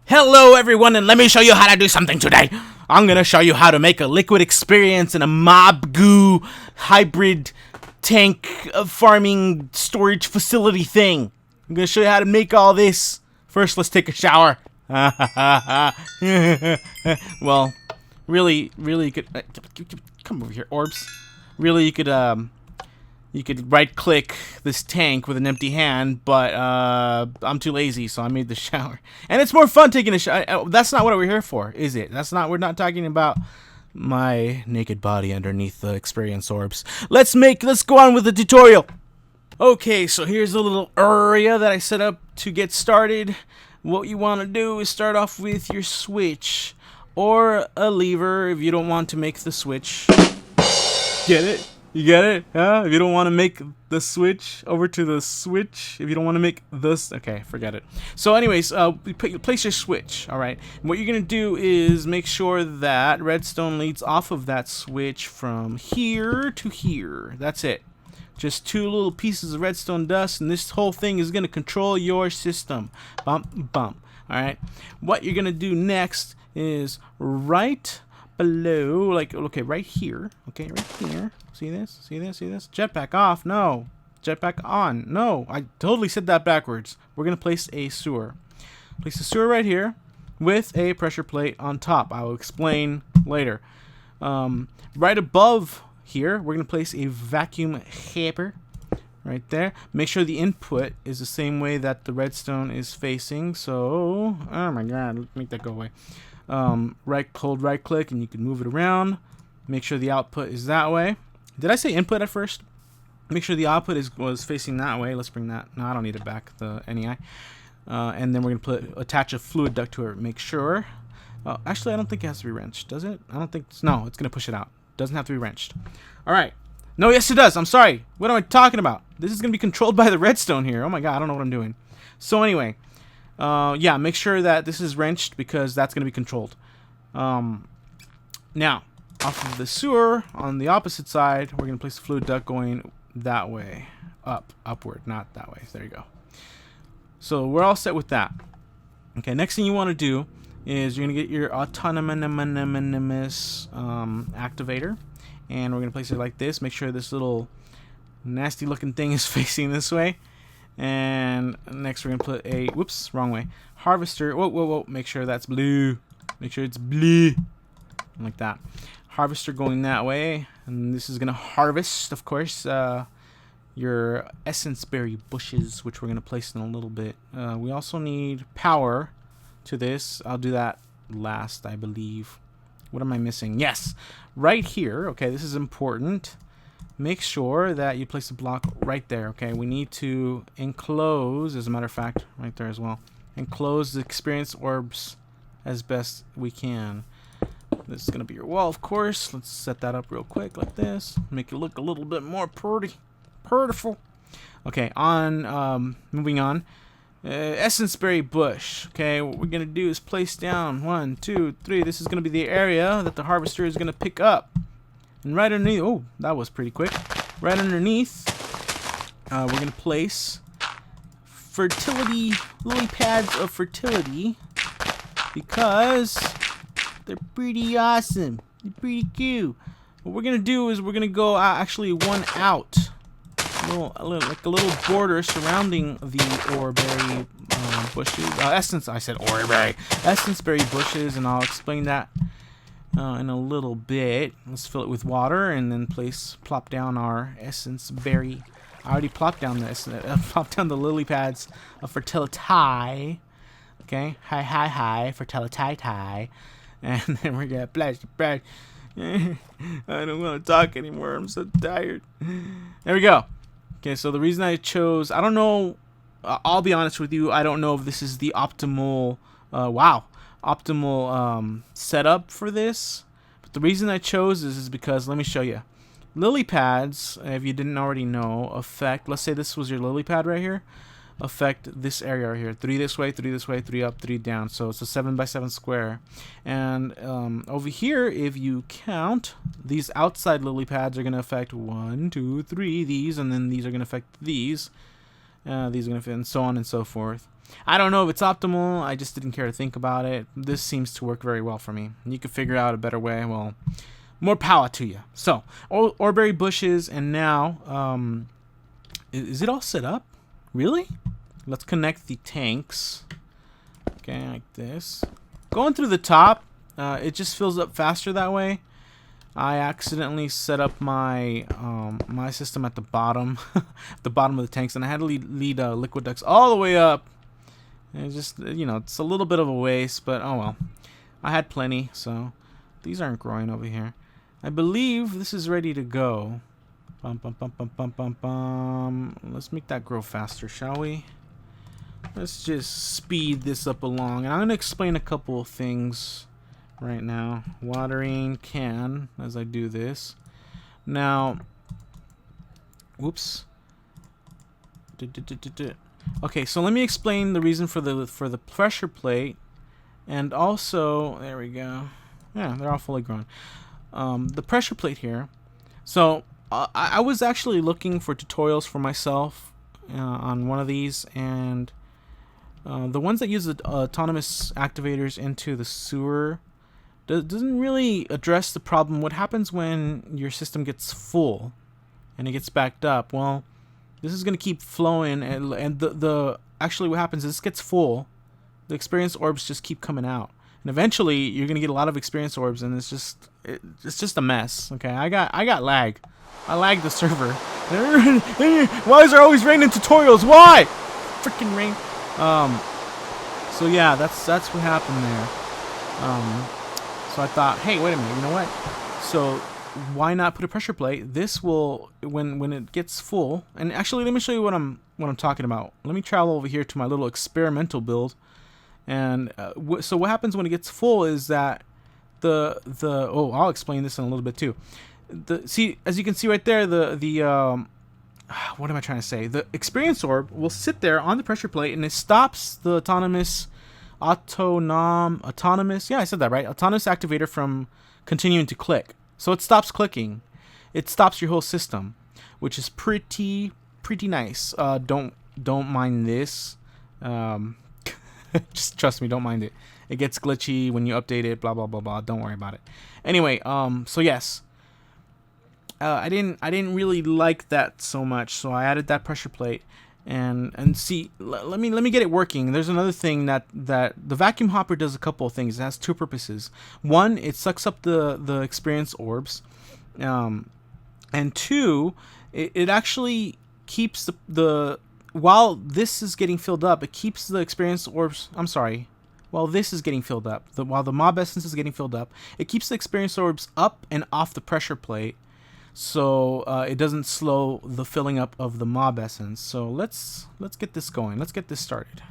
Hello everyone, and let me show you how to do something today. I'm gonna show you how to make a liquid experience in a mob goo hybrid tank farming storage facility thing. I'm gonna show you how to make all this. First, let's take a shower. Well, really you could come over here, orbs. Really, you could right-click this tank with an empty hand, but I'm too lazy, so I made the shower. And it's more fun taking a shower. That's not what we're here for, is it? We're not talking about my naked body underneath the experience orbs. Let's go on with the tutorial. Okay, so here's a little area that I set up to get started. What you want to do is start off with your switch or a lever if you don't want to make the switch. Get it? You get it? Huh? If you don't want to make the switch over to the switch, if you don't want to make this, okay, forget it. So anyways, place your switch, all right? And what you're going to do is make sure that redstone leads off of that switch from here to here. That's it. Just two little pieces of redstone dust, and this whole thing is going to control your system. Bump, bump, all right? What you're going to do next is right below, like, okay, right here, okay, right here. See this? See this? See this? Jetpack off. No. Jetpack on. No. I totally said that backwards. We're going to place a sewer. Place a sewer right here with a pressure plate on top. I will explain later. Right above here, we're going to place a vacuum hamper right there. Make sure the input is the same way that the redstone is facing. So, oh my god, make that go away. Hold right click and you can move it around. Make sure the output is that way. Did I say input at first? Make sure the output was facing that way. Let's bring that. No, I don't need it back, the NEI. And then we're going to attach a fluid duct to it. Make sure. Actually, I don't think it has to be wrenched. Does it? I don't think. No, it's going to push it out. Doesn't have to be wrenched. All right. No, yes, it does. I'm sorry. What am I talking about? This is going to be controlled by the redstone here. Oh, my God. I don't know what I'm doing. So, anyway. Yeah, make sure that this is wrenched because that's going to be controlled. Now, off of the sewer, on the opposite side, we're going to place a fluid duct going that way. Upward, not that way. There you go. So we're all set with that. Okay, next thing you want to do is you're going to get your autonomous activator. And we're going to place it like this. Make sure this little nasty looking thing is facing this way. And next we're going to put a, whoops, wrong way, harvester. Whoa, make sure that's blue. Make sure it's blue. Like that. Harvester going that way, and this is gonna harvest, of course, your essence berry bushes, which we're gonna place in a little bit. We also need power to this. I'll do that last, I believe. What am I missing? Yes, right here. Okay, this is important. Make sure that you place a block right there. Okay, we need to enclose, as a matter of fact, right there as well. Enclose the experience orbs as best we can. This is going to be your wall, of course. Let's set that up real quick like this. Make it look a little bit more prettiful. Okay, moving on. Essence berry bush. Okay, what we're going to do is place down 1, 2, 3. This is going to be the area that the harvester is going to pick up. And right underneath, oh, that was pretty quick. Right underneath, we're going to place fertility, lily pads of fertility, because they're pretty awesome. They're pretty cute. What we're gonna do is we're gonna go actually one out, like a little border surrounding the oreberry bushes. Essence berry bushes, and I'll explain that in a little bit. Let's fill it with water and then plop down our essence berry. I already plopped down the lily pads of fertility. Okay, hi, fertility. And then we're gonna flash the back. I don't want to talk anymore. I'm so tired. There we go. Okay, so the reason I chose, I don't know. I'll be honest with you. I don't know if this is the optimal, optimal setup for this. But the reason I chose this is because, let me show you. Lily pads, if you didn't already know, affect. Let's say this was your lily pad right here. Affect this area right here. 3 this way, 3 this way, 3 up, 3 down. So it's a 7x7 square. And over here, if you count, these outside lily pads are going to affect 1, 2, 3, these, and then these are going to affect these. These are going to fit, and so on and so forth. I don't know if it's optimal. I just didn't care to think about it. This seems to work very well for me. You could figure out a better way. Well, more power to you. So, oreberry bushes, and now, is it all set up? Really? Let's connect the tanks. Okay, like this. Going through the top, it just fills up faster that way. I accidentally set up my my system at the bottom, the bottom of the tanks, and I had to lead liquid ducts all the way up. And just, you know, it's a little bit of a waste, but oh well. I had plenty, so these aren't growing over here. I believe this is ready to go. Bum, bum, bum, bum, bum, bum, bum. Let's make that grow faster, shall we? Let's just speed this up along, and I'm going to explain a couple of things right now. Watering can as I do this. Now, whoops. Okay, so let me explain the reason for the pressure plate, and also there we go. Yeah, they're all fully grown. The pressure plate here. So I was actually looking for tutorials for myself on one of these, and the ones that use the autonomous activators into the sewer doesn't really address the problem. What happens when your system gets full and it gets backed up? Well, this is going to keep flowing, and the actually what happens is this gets full, the experience orbs just keep coming out, and eventually you're going to get a lot of experience orbs, and it's just a mess. Okay, I got lag. I lagged the server. Why is there always rain in tutorials? Why? Freaking rain. So yeah, that's what happened there. So I thought, hey, wait a minute, you know what? So why not put a pressure plate? This will, when it gets full, and actually let me show you what I'm talking about. Let me travel over here to my little experimental build, and so what happens when it gets full is that oh, I'll explain this in a little bit too. See, as you can see right there, what am I trying to say? The experience orb will sit there on the pressure plate, and it stops the autonomous, yeah, I said that right, autonomous activator from continuing to click. So it stops clicking. It stops your whole system, which is pretty nice. Don't mind this. Just trust me, don't mind it. It gets glitchy when you update it, blah blah blah blah. Don't worry about it. Anyway, so yes. I didn't really like that so much, so I added that pressure plate, and see, let me get it working. There's another thing that the vacuum hopper does a couple of things. It has two purposes. One, it sucks up the experience orbs, and two, it actually keeps the while this is getting filled up, it keeps the experience orbs. I'm sorry. While this is getting filled up, while the mob essence is getting filled up, it keeps the experience orbs up and off the pressure plate. So it doesn't slow the filling up of the mob essence. So let's get this going. Let's get this started.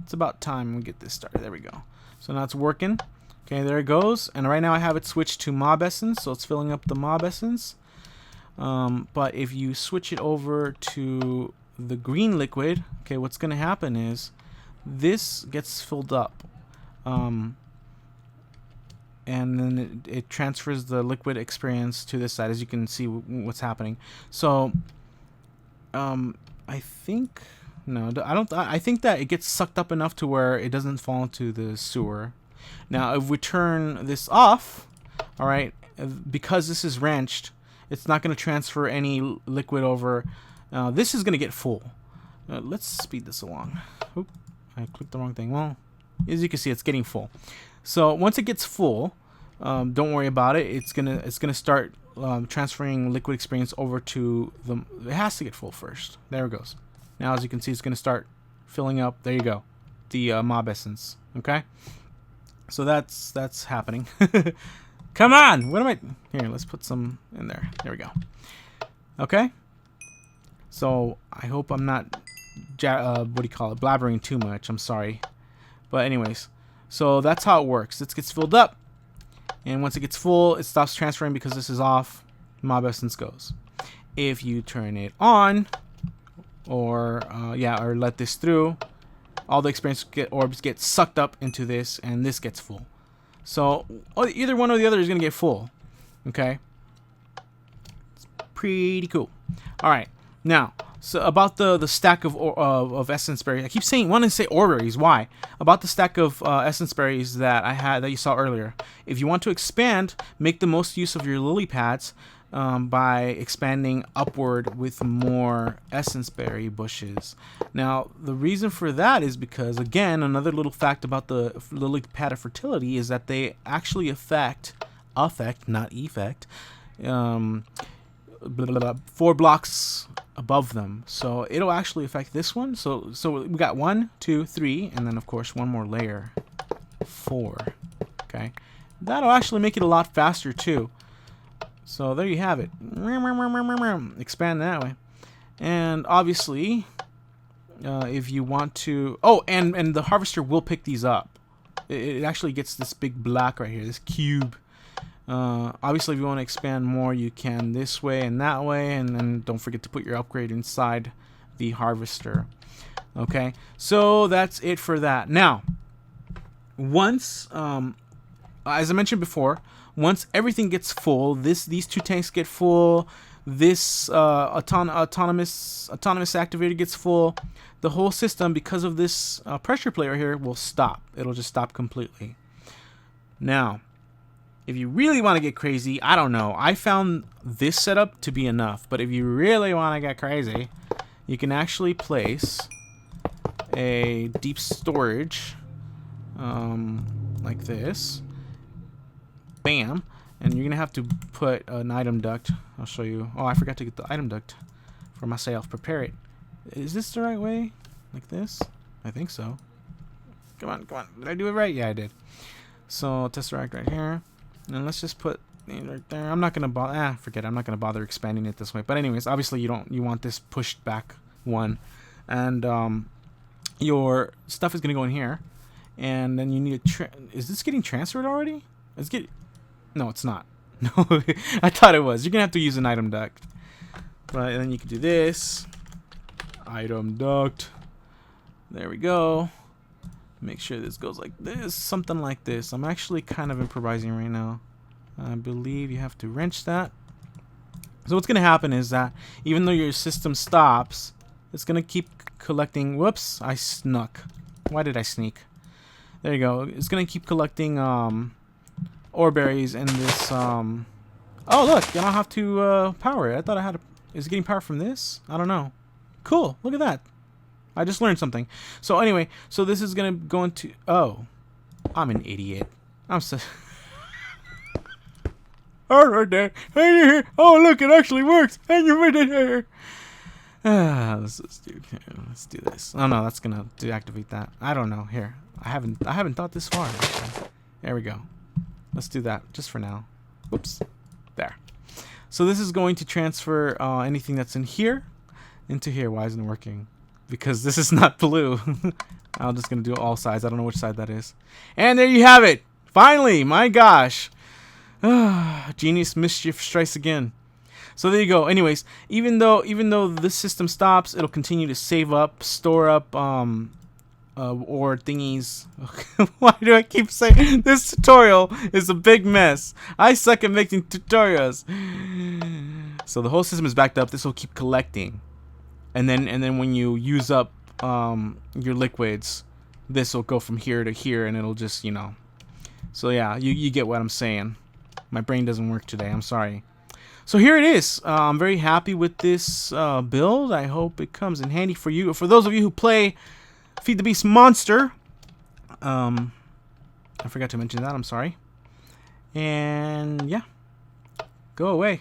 It's about time we get this started. There we go. So now it's working. Okay, there it goes. And right now I have it switched to mob essence, so it's filling up the mob essence. But if you switch it over to the green liquid, okay, what's going to happen is this gets filled up. And then it transfers the liquid experience to this side, as you can see what's happening. So I think I think that it gets sucked up enough to where it doesn't fall into the sewer. Now if we turn this off, all right, because this is wrenched, it's not going to transfer any liquid over. This is going to get full. Let's speed this along. Oop, I clicked the wrong thing. Well, as you can see, it's getting full. So once it gets full, don't worry about it. It's gonna start transferring liquid experience over to the. It has to get full first. There it goes. Now, as you can see, it's gonna start filling up. There you go, the mob essence. Okay. So that's happening. Come on. What am I? Here, let's put some in there. There we go. Okay. So I hope I'm not what do you call it? Blabbering too much. I'm sorry. But anyways. So that's how it works. It gets filled up, and once it gets full, it stops transferring because this is off. Mob essence goes. If you turn it on, or let this through, all the experience orbs get sucked up into this, and this gets full. So either one or the other is gonna get full. Okay, it's pretty cool. All right, now So about the stack of essence berries. I keep wanting to say ore berries. Why? About the stack of essence berries that I had that you saw earlier. If you want to expand, make the most use of your lily pads by expanding upward with more essence berry bushes. Now the reason for that is because, again, another little fact about the lily pad of fertility is that they actually affect, not effect. 4 blocks above them, so it'll actually affect this one. So we got 1, 2, 3, and then of course one more layer, 4. Okay, that'll actually make it a lot faster too. So there you have it. Expand that way, and obviously, if you want to, and the harvester will pick these up. It actually gets this big block right here, this cube. Obviously, if you want to expand more, you can this way and that way, and then don't forget to put your upgrade inside the harvester. Okay, so that's it for that. Now, once, as I mentioned before, once everything gets full, these 2 tanks get full, this autonomous activator gets full, the whole system, because of this pressure plate right here, will stop. It'll just stop completely. Now, if you really want to get crazy, I don't know. I found this setup to be enough. But if you really want to get crazy, you can actually place a deep storage like this. Bam. And you're going to have to put an item duct. I'll show you. Oh, I forgot to get the item duct for myself. Prepare it. Is this the right way? Like this? I think so. Come on, come on. Did I do it right? Yeah, I did. So, tesseract right here. And let's just put it right there. I'm not gonna bother. Forget it. I'm not gonna bother expanding it this way. But anyways, obviously you want this pushed back one, and your stuff is gonna go in here, and then you need a. Is this getting transferred already? No, it's not. No, I thought it was. You're gonna have to use an item duct. Right, and then you can do this. Item duct. There we go. Make sure this goes like this, something like this. I'm actually kind of improvising right now. I believe you have to wrench that. So what's going to happen is that even though your system stops, it's going to keep collecting. Whoops, I snuck. Why did I sneak? There you go. It's going to keep collecting ore berries in this. Oh, look, I don't have to power it. I thought I had to. Is it getting power from this? I don't know. Cool, look at that. I just learned something. So anyway, so this is gonna go into. Oh, I'm an idiot. I'm so. All right, there. Oh, look, it actually works. And you made it here. Let's do this. Oh no, that's gonna deactivate that. I don't know. Here, I haven't thought this far. Actually. There we go. Let's do that just for now. Whoops. There. So this is going to transfer anything that's in here into here. Why isn't it working? Because this is not blue. I'm just going to do all sides. I don't know which side that is. And there you have it. Finally, my gosh. Genius mischief strikes again. So there you go. Anyways, even though this system stops, it'll continue to save up, store up or thingies. Why do I keep saying this tutorial is a big mess? I suck at making tutorials. So the whole system is backed up. This will keep collecting. And then when you use up your liquids, this will go from here to here, and it'll just, So yeah, you get what I'm saying. My brain doesn't work today. I'm sorry. So here it is. I'm very happy with this build. I hope it comes in handy for you. For those of you who play Feed the Beast Monster, I forgot to mention that. I'm sorry. And yeah, go away.